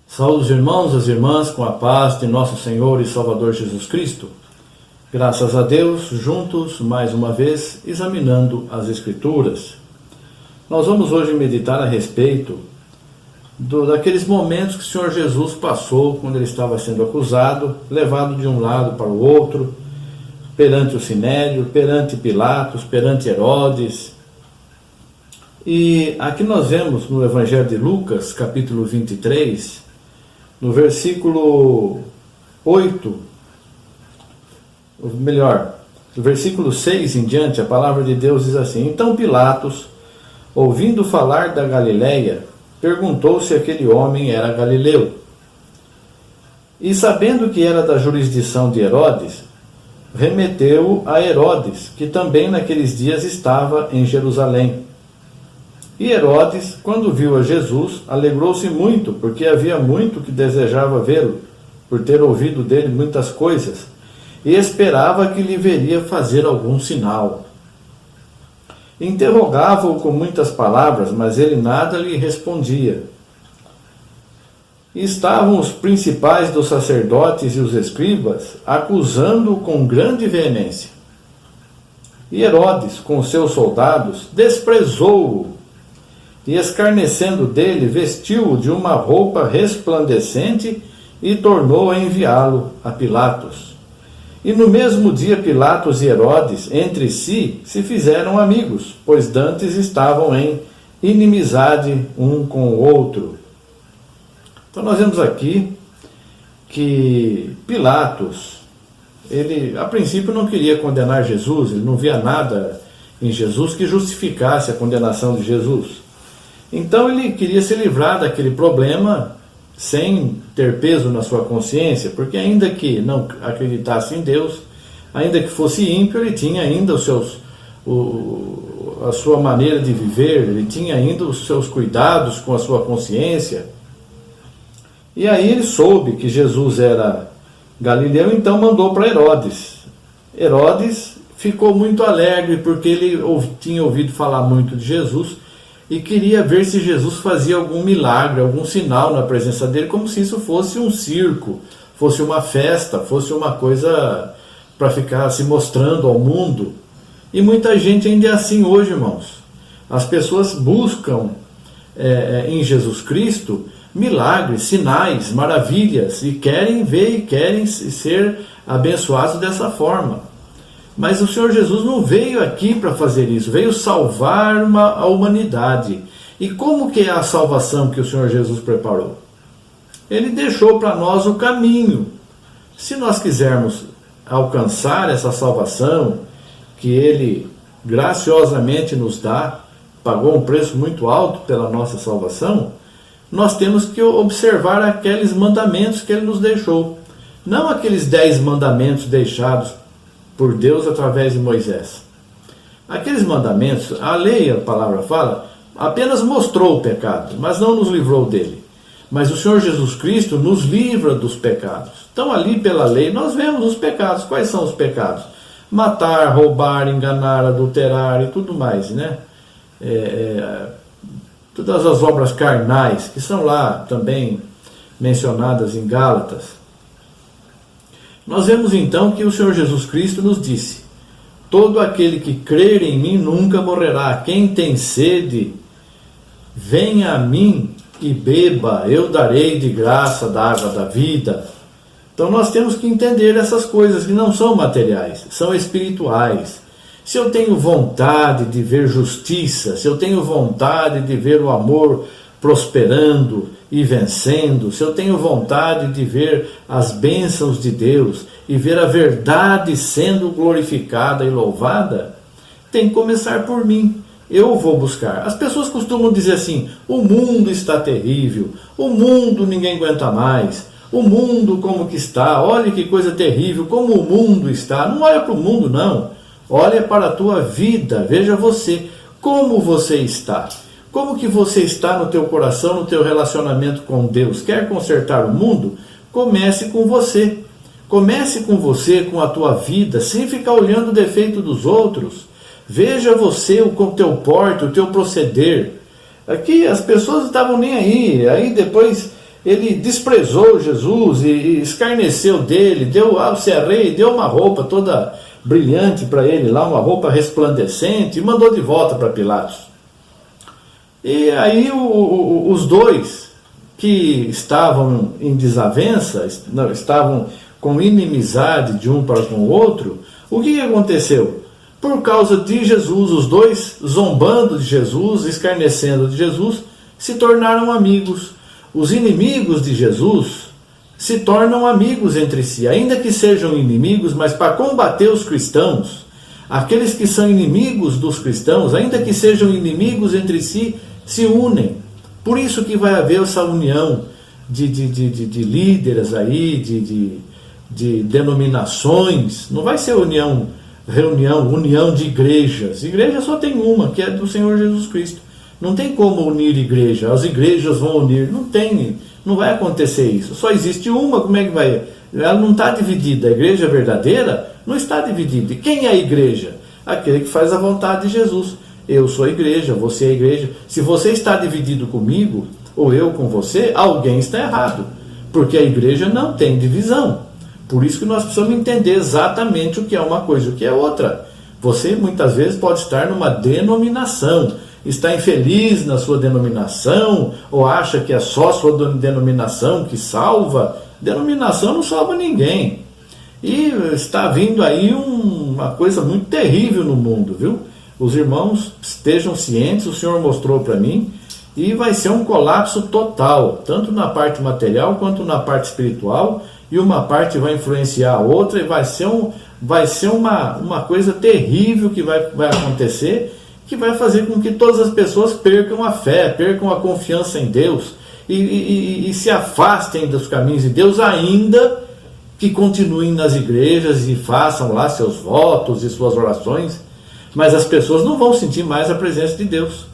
Saúde os irmãos e as irmãs com a paz de nosso Senhor e Salvador Jesus Cristo. Graças a Deus, juntos, mais uma vez, examinando as Escrituras. Nós vamos hoje meditar a respeito daqueles momentos que o Senhor Jesus passou quando ele estava sendo acusado, levado de um lado para o outro, perante o Sinédrio, perante Pilatos, perante Herodes. E aqui nós vemos no Evangelho de Lucas, capítulo 23, no versículo 8, do versículo 6 em diante, a palavra de Deus diz assim: Então Pilatos, ouvindo falar da Galileia, perguntou se aquele homem era galileu. E sabendo que era da jurisdição de Herodes, remeteu-o a Herodes, que também naqueles dias estava em Jerusalém. E Herodes, quando viu a Jesus, alegrou-se muito, porque havia muito que desejava vê-lo, por ter ouvido dele muitas coisas, e esperava que lhe veria fazer algum sinal. Interrogava-o com muitas palavras, mas ele nada lhe respondia. E estavam os principais dos sacerdotes e os escribas, acusando-o com grande veemência. E Herodes, com seus soldados, desprezou-o, e escarnecendo dele, vestiu-o de uma roupa resplandecente e tornou a enviá-lo a Pilatos. E no mesmo dia Pilatos e Herodes, entre si, se fizeram amigos, pois dantes estavam em inimizade um com o outro. Então nós vemos aqui que Pilatos, ele a princípio não queria condenar Jesus, ele não via nada em Jesus que justificasse a condenação de Jesus. Então ele queria se livrar daquele problema sem ter peso na sua consciência, porque ainda que não acreditasse em Deus, ainda que fosse ímpio, ele tinha ainda a sua maneira de viver, ele tinha ainda os seus cuidados com a sua consciência. E aí ele soube que Jesus era galileu, então mandou para Herodes. Herodes ficou muito alegre porque ele tinha ouvido falar muito de Jesus e queria ver se Jesus fazia algum milagre, algum sinal na presença dele, como se isso fosse um circo, fosse uma festa, fosse uma coisa para ficar se mostrando ao mundo. E muita gente ainda é assim hoje, irmãos. As pessoas buscam em Jesus Cristo milagres, sinais, maravilhas, e querem ver e querem ser abençoados dessa forma. Mas o Senhor Jesus não veio aqui para fazer isso, veio salvar a humanidade. E como que é a salvação que o Senhor Jesus preparou? Ele deixou para nós o caminho. Se nós quisermos alcançar essa salvação, que Ele graciosamente nos dá, pagou um preço muito alto pela nossa salvação, nós temos que observar aqueles mandamentos que Ele nos deixou. Não aqueles 10 mandamentos deixados por Deus através de Moisés. Aqueles mandamentos, a lei, a palavra fala, apenas mostrou o pecado, mas não nos livrou dele. Mas o Senhor Jesus Cristo nos livra dos pecados. Então ali pela lei nós vemos os pecados. Quais são os pecados? Matar, roubar, enganar, adulterar e tudo mais, né? Todas as obras carnais, que são lá também mencionadas em Gálatas. Nós vemos então que o Senhor Jesus Cristo nos disse: todo aquele que crer em mim nunca morrerá. Quem tem sede, venha a mim e beba, eu darei de graça da água da vida. Então nós temos que entender essas coisas que não são materiais, são espirituais. Se eu tenho vontade de ver justiça, se eu tenho vontade de ver o amor prosperando e vencendo, se eu tenho vontade de ver as bênçãos de Deus e ver a verdade sendo glorificada e louvada, tem que começar por mim. Eu vou buscar. As pessoas costumam dizer assim: o mundo está terrível, o mundo ninguém aguenta mais, o mundo como que está, olha que coisa terrível, como o mundo está. Não olha para o mundo não, olha para a tua vida, veja você, como você está. Como que você está no teu coração, no teu relacionamento com Deus? Quer consertar o mundo? Comece com você. Comece com você, com a tua vida, sem ficar olhando o defeito dos outros. Veja você o teu porte, o teu proceder. Aqui as pessoas não estavam nem aí. Aí depois ele desprezou Jesus e escarneceu dele, deu, você é rei, deu uma roupa toda brilhante para ele lá, uma roupa resplandecente, e mandou de volta para Pilatos. E aí os dois que estavam em desavença, estavam com inimizade de um para com o outro, o que aconteceu? Por causa de Jesus, os dois zombando de Jesus, escarnecendo de Jesus, se tornaram amigos. Os inimigos de Jesus se tornam amigos entre si, ainda que sejam inimigos, mas para combater os cristãos, aqueles que são inimigos dos cristãos, ainda que sejam inimigos entre si, se unem. Por isso que vai haver essa união de líderes aí, de denominações. Não vai ser união de igrejas. Igreja só tem uma, que é do Senhor Jesus Cristo. Não tem como unir igreja, as igrejas vão unir. Não vai acontecer isso. Só existe uma, como é que vai? Ela não está dividida. A igreja verdadeira não está dividida. E quem é a igreja? Aquele que faz a vontade de Jesus. Eu sou a igreja, você é a igreja. Se você está dividido comigo, ou eu com você, alguém está errado. Porque a igreja não tem divisão. Por isso que nós precisamos entender exatamente o que é uma coisa e o que é outra. Você muitas vezes pode estar numa denominação, está infeliz na sua denominação, ou acha que é só a sua denominação que salva. Denominação não salva ninguém. E está vindo aí uma coisa muito terrível no mundo, viu? Os irmãos estejam cientes, o Senhor mostrou para mim, e vai ser um colapso total, tanto na parte material quanto na parte espiritual, e uma parte vai influenciar a outra, e vai ser uma coisa terrível que vai acontecer, que vai fazer com que todas as pessoas percam a fé, percam a confiança em Deus, e se afastem dos caminhos de Deus, ainda que continuem nas igrejas e façam lá seus votos e suas orações, mas as pessoas não vão sentir mais a presença de Deus.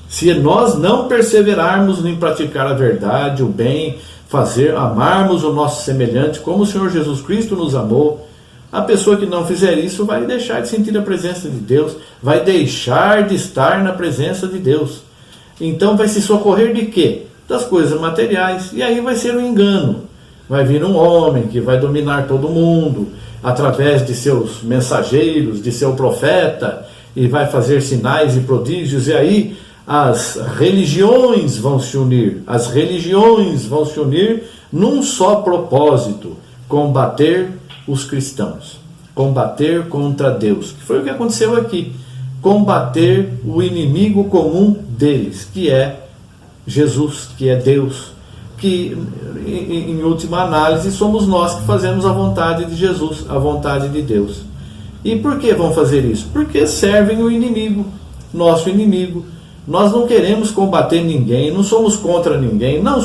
Se nós não perseverarmos em praticar a verdade, o bem, amarmos o nosso semelhante como o Senhor Jesus Cristo nos amou, a pessoa que não fizer isso vai deixar de sentir a presença de Deus, vai deixar de estar na presença de Deus. Então vai se socorrer de quê? Das coisas materiais. E aí vai ser um engano. Vai vir um homem que vai dominar todo mundo, através de seus mensageiros, de seu profeta, e vai fazer sinais e prodígios, e aí as religiões vão se unir. As religiões vão se unir num só propósito: combater os cristãos, combater contra Deus, que foi o que aconteceu aqui. Combater o inimigo comum deles, que é Jesus, que é Deus, que em última análise somos nós que fazemos a vontade de Jesus, a vontade de Deus. E por que vão fazer isso? Porque servem o inimigo, nosso inimigo. Nós não queremos combater ninguém, não somos contra ninguém, não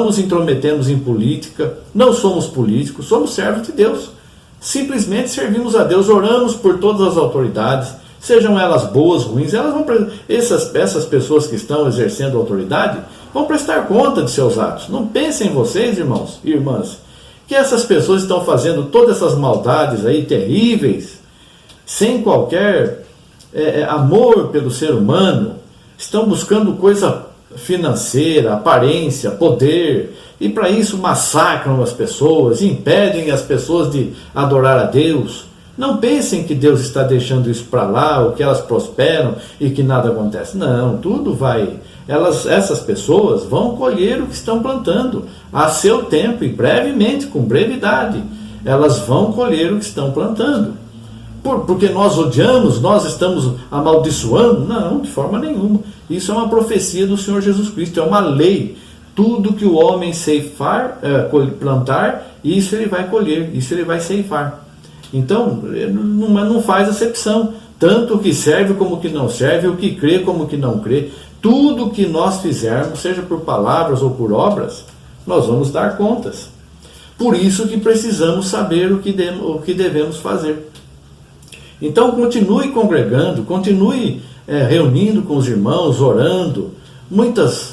nos intrometemos em política, não somos políticos, somos servos de Deus. Simplesmente servimos a Deus, oramos por todas as autoridades, sejam elas boas, ruins, essas pessoas que estão exercendo autoridade vão prestar conta de seus atos. Não pensem vocês, irmãos e irmãs, que essas pessoas estão fazendo todas essas maldades aí terríveis, sem qualquer amor pelo ser humano, estão buscando coisa financeira, aparência, poder, e para isso massacram as pessoas, impedem as pessoas de adorar a Deus. Não pensem que Deus está deixando isso para lá, ou que elas prosperam e que nada acontece. Não, tudo vai. Essas pessoas vão colher o que estão plantando a seu tempo, e brevemente, com brevidade, elas vão colher o que estão plantando. Porque nós odiamos, nós estamos amaldiçoando? Não, de forma nenhuma. Isso é uma profecia do Senhor Jesus Cristo, é uma lei. Tudo que o homem ceifar, plantar, isso ele vai colher, isso ele vai ceifar. Então, não faz acepção. Tanto o que serve como o que não serve, o que crê como o que não crê. Tudo que nós fizermos, seja por palavras ou por obras, nós vamos dar contas. Por isso que precisamos saber o que devemos fazer. Então continue congregando, continue reunindo com os irmãos, orando.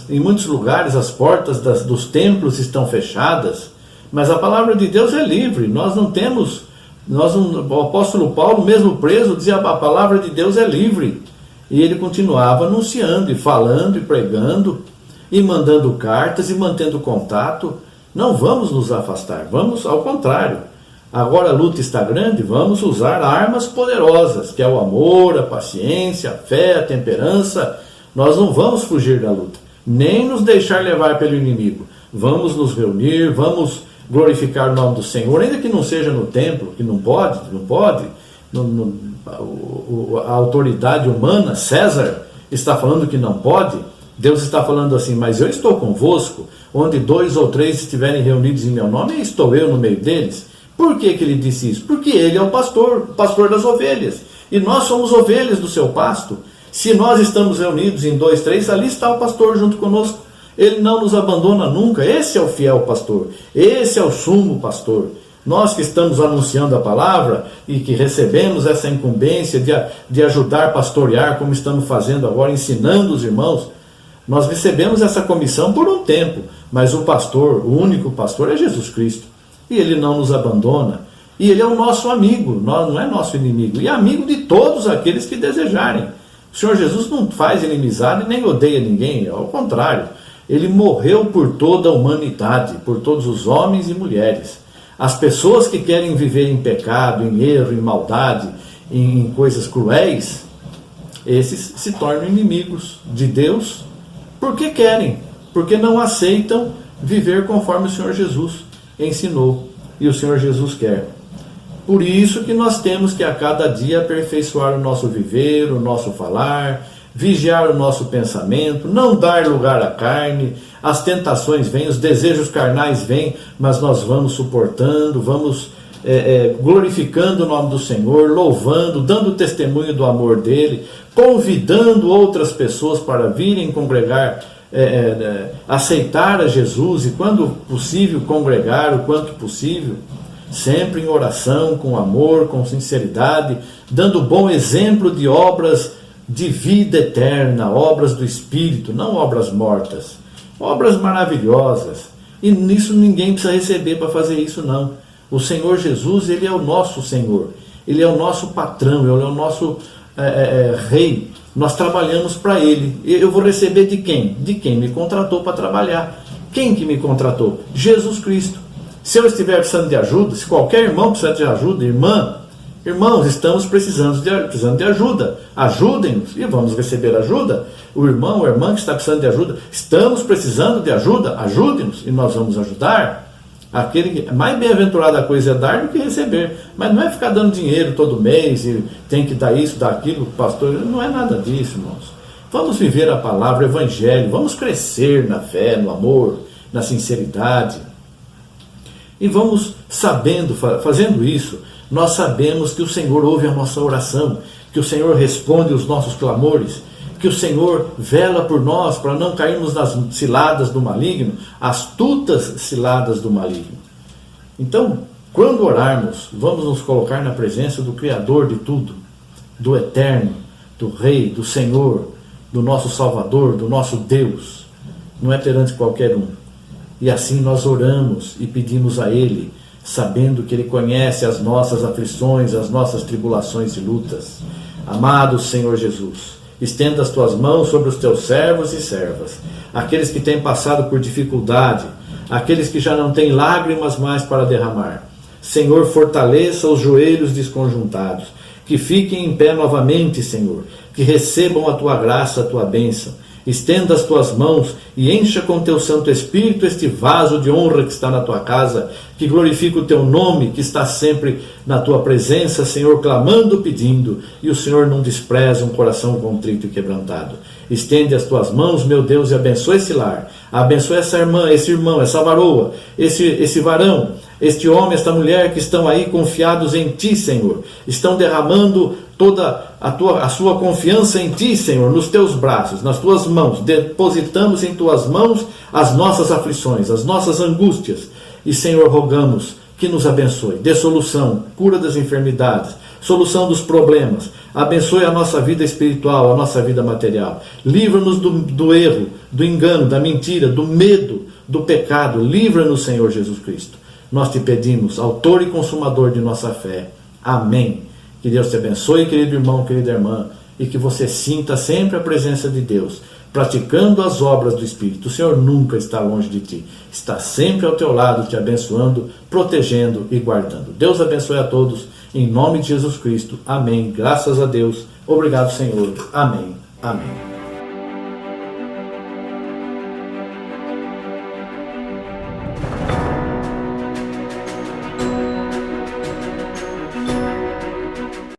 Em muitos lugares as portas dos templos estão fechadas, mas a palavra de Deus é livre. Nós não temos O apóstolo Paulo, mesmo preso, dizia: a palavra de Deus é livre. E ele continuava anunciando, e falando, e pregando, e mandando cartas, e mantendo contato. Não vamos nos afastar, vamos ao contrário. Agora a luta está grande, vamos usar armas poderosas, que é o amor, a paciência, a fé, a temperança. Nós não vamos fugir da luta, nem nos deixar levar pelo inimigo. Vamos nos reunir, vamos glorificar o nome do Senhor, ainda que não seja no templo, que não pode. A autoridade humana, César, está falando que não pode. Deus está falando assim: mas eu estou convosco, onde 2 ou 3 estiverem reunidos em meu nome, e estou eu no meio deles. Por que ele disse isso? Porque ele é o pastor das ovelhas, e nós somos ovelhas do seu pasto. Se nós estamos reunidos em 2, 3, ali está o pastor junto conosco. Ele não nos abandona nunca. Esse é o fiel pastor, esse é o sumo pastor. Nós que estamos anunciando a palavra e que recebemos essa incumbência de ajudar a pastorear, como estamos fazendo agora, ensinando os irmãos, nós recebemos essa comissão por um tempo, mas o pastor, o único pastor, é Jesus Cristo. E ele não nos abandona. E ele é o nosso amigo, não é nosso inimigo. E amigo de todos aqueles que desejarem. O Senhor Jesus não faz inimizade nem odeia ninguém, ao contrário. Ele morreu por toda a humanidade, por todos os homens e mulheres. As pessoas que querem viver em pecado, em erro, em maldade, em coisas cruéis, esses se tornam inimigos de Deus porque querem, porque não aceitam viver conforme o Senhor Jesus ensinou e o Senhor Jesus quer. Por isso que nós temos que a cada dia aperfeiçoar o nosso viver, o nosso falar, vigiar o nosso pensamento, não dar lugar à carne. As tentações vêm, os desejos carnais vêm, mas nós vamos suportando, vamos glorificando o nome do Senhor, louvando, dando testemunho do amor dele, convidando outras pessoas para virem congregar, aceitar a Jesus, e quando possível congregar o quanto possível, sempre em oração, com amor, com sinceridade, dando bom exemplo de obras de vida eterna, obras do Espírito, não obras mortas, obras maravilhosas. E nisso ninguém precisa receber para fazer isso, não. O Senhor Jesus, ele é o nosso Senhor, ele é o nosso patrão, ele é o nosso rei. Nós trabalhamos para ele. Eu vou receber de quem? De quem me contratou para trabalhar. Quem que me contratou? Jesus Cristo. Se eu estiver precisando de ajuda, se qualquer irmão precisa de ajuda, irmãos, estamos precisando de ajuda. Ajudem-nos e vamos receber ajuda. O irmão ou a irmã que está precisando de ajuda, estamos precisando de ajuda, ajude-nos e nós vamos ajudar. Mais bem-aventurada a coisa é dar do que receber. Mas não é ficar dando dinheiro todo mês e tem que dar isso, dar aquilo, pastor. Não é nada disso, irmãos. Vamos viver a palavra, o evangelho, vamos crescer na fé, no amor, na sinceridade. E vamos fazendo isso, nós sabemos que o Senhor ouve a nossa oração, que o Senhor responde os nossos clamores, que o Senhor vela por nós para não cairmos nas ciladas do maligno, astutas ciladas do maligno. Então, quando orarmos, vamos nos colocar na presença do Criador de tudo, do Eterno, do Rei, do Senhor, do nosso Salvador, do nosso Deus. Não é perante qualquer um. E assim nós oramos e pedimos a Ele, sabendo que Ele conhece as nossas aflições, as nossas tribulações e lutas. Amado Senhor Jesus, estenda as Tuas mãos sobre os Teus servos e servas, aqueles que têm passado por dificuldade, aqueles que já não têm lágrimas mais para derramar. Senhor, fortaleça os joelhos desconjuntados, que fiquem em pé novamente, Senhor, que recebam a Tua graça, a Tua bênção. Estenda as Tuas mãos e encha com Teu Santo Espírito este vaso de honra que está na Tua casa, que glorifica o Teu nome, que está sempre na Tua presença, Senhor, clamando, pedindo, e o Senhor não despreza um coração contrito e quebrantado. Estende as Tuas mãos, meu Deus, e abençoa esse lar, abençoa essa irmã, esse irmão, essa varoa, esse varão, este homem, esta mulher que estão aí confiados em Ti, Senhor, estão derramando toda a sua confiança em Ti, Senhor, nos Teus braços, nas Tuas mãos. Depositamos em Tuas mãos as nossas aflições, as nossas angústias. E, Senhor, rogamos que nos abençoe. Dê solução, cura das enfermidades, solução dos problemas. Abençoe a nossa vida espiritual, a nossa vida material. Livra-nos do erro, do engano, da mentira, do medo, do pecado. Livra-nos, Senhor Jesus Cristo. Nós Te pedimos, autor e consumador de nossa fé, Amém. Que Deus te abençoe, querido irmão, querida irmã, e que você sinta sempre a presença de Deus, praticando as obras do Espírito. O Senhor nunca está longe de ti, está sempre ao teu lado, te abençoando, protegendo e guardando. Deus abençoe a todos, em nome de Jesus Cristo. Amém. Graças a Deus. Obrigado, Senhor. Amém. Amém.